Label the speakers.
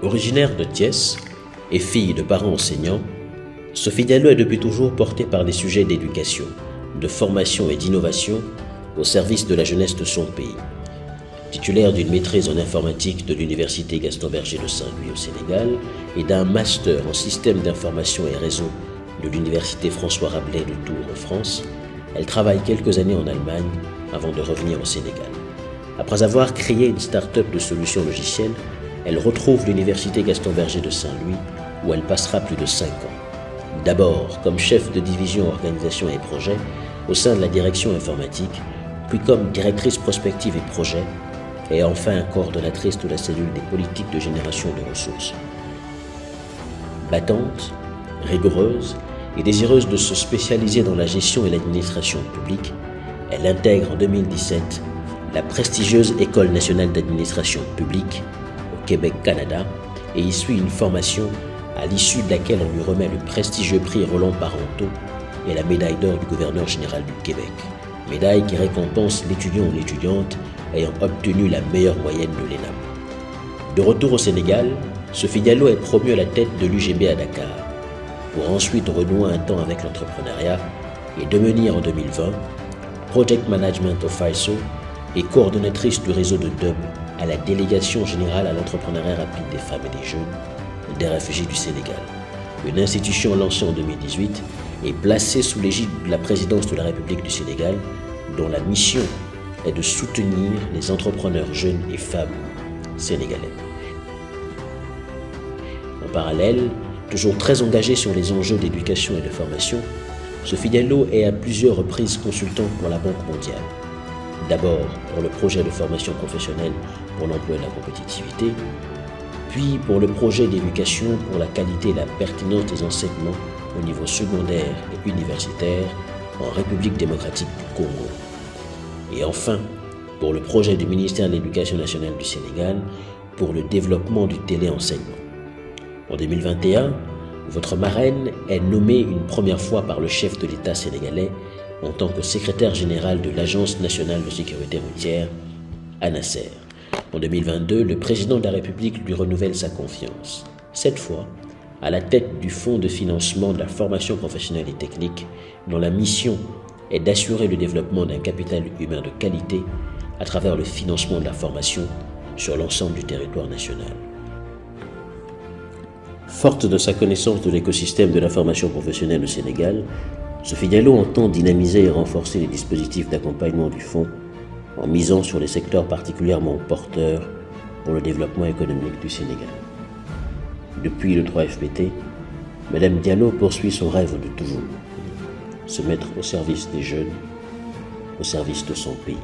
Speaker 1: Originaire de Thiès et fille de parents enseignants, Sophie Diallo est depuis toujours portée par les sujets d'éducation, de formation et d'innovation au service de la jeunesse de son pays. Titulaire d'une maîtrise en informatique de l'Université Gaston Berger de Saint-Louis au Sénégal et d'un master en système d'information et réseau de l'Université François Rabelais de Tours en France, elle travaille quelques années en Allemagne avant de revenir au Sénégal. Après avoir créé une start-up de solutions logicielles, elle retrouve l'Université Gaston Berger de Saint-Louis où elle passera plus de 5 ans. D'abord comme chef de division organisation et projet au sein de la direction informatique, puis comme directrice prospective et projet, et enfin coordonnatrice de la cellule des politiques de génération de ressources. Battante, rigoureuse et désireuse de se spécialiser dans la gestion et l'administration publique, elle intègre en 2017 la prestigieuse École nationale d'administration publique au Québec, Canada, et y suit une formation à l'issue de laquelle on lui remet le prestigieux prix Roland Parenteau et la médaille d'or du gouverneur général du Québec, médaille qui récompense l'étudiant ou l'étudiante ayant obtenu la meilleure moyenne de l'ENAM. De retour au Sénégal, Sophie Diallo est promue à la tête de l'UGB à Dakar, pour ensuite renouer un temps avec l'entrepreneuriat et devenir en 2020 Project Management Officer et coordonnatrice du réseau de DUB à la Délégation générale à l'entrepreneuriat rapide des femmes et des jeunes des réfugiés du Sénégal, une institution lancée en 2018 et placée sous l'égide de la présidence de la République du Sénégal, dont la mission est de soutenir les entrepreneurs jeunes et femmes sénégalais. En parallèle, toujours très engagée sur les enjeux d'éducation et de formation, Sophie Diallo est à plusieurs reprises consultante pour la Banque mondiale. D'abord pour le projet de formation professionnelle pour l'emploi et la compétitivité, puis pour le projet d'éducation pour la qualité et la pertinence des enseignements au niveau secondaire et universitaire en République démocratique du Congo. Et enfin, pour le projet du ministère de l'Éducation nationale du Sénégal pour le développement du téléenseignement. En 2021, votre marraine est nommée une première fois par le chef de l'État sénégalais en tant que secrétaire général de l'Agence nationale de sécurité routière, ANASER. En 2022, le président de la République lui renouvelle sa confiance, cette fois à la tête du Fonds de financement de la formation professionnelle et technique, dont la mission est d'assurer le développement d'un capital humain de qualité à travers le financement de la formation sur l'ensemble du territoire national. Forte de sa connaissance de l'écosystème de la formation professionnelle au Sénégal, Sophie Diallo entend dynamiser et renforcer les dispositifs d'accompagnement du fonds en misant sur les secteurs particulièrement porteurs pour le développement économique du Sénégal. Depuis le 3FPT, Mme Diallo poursuit son rêve de toujours, se mettre au service des jeunes, au service de son pays.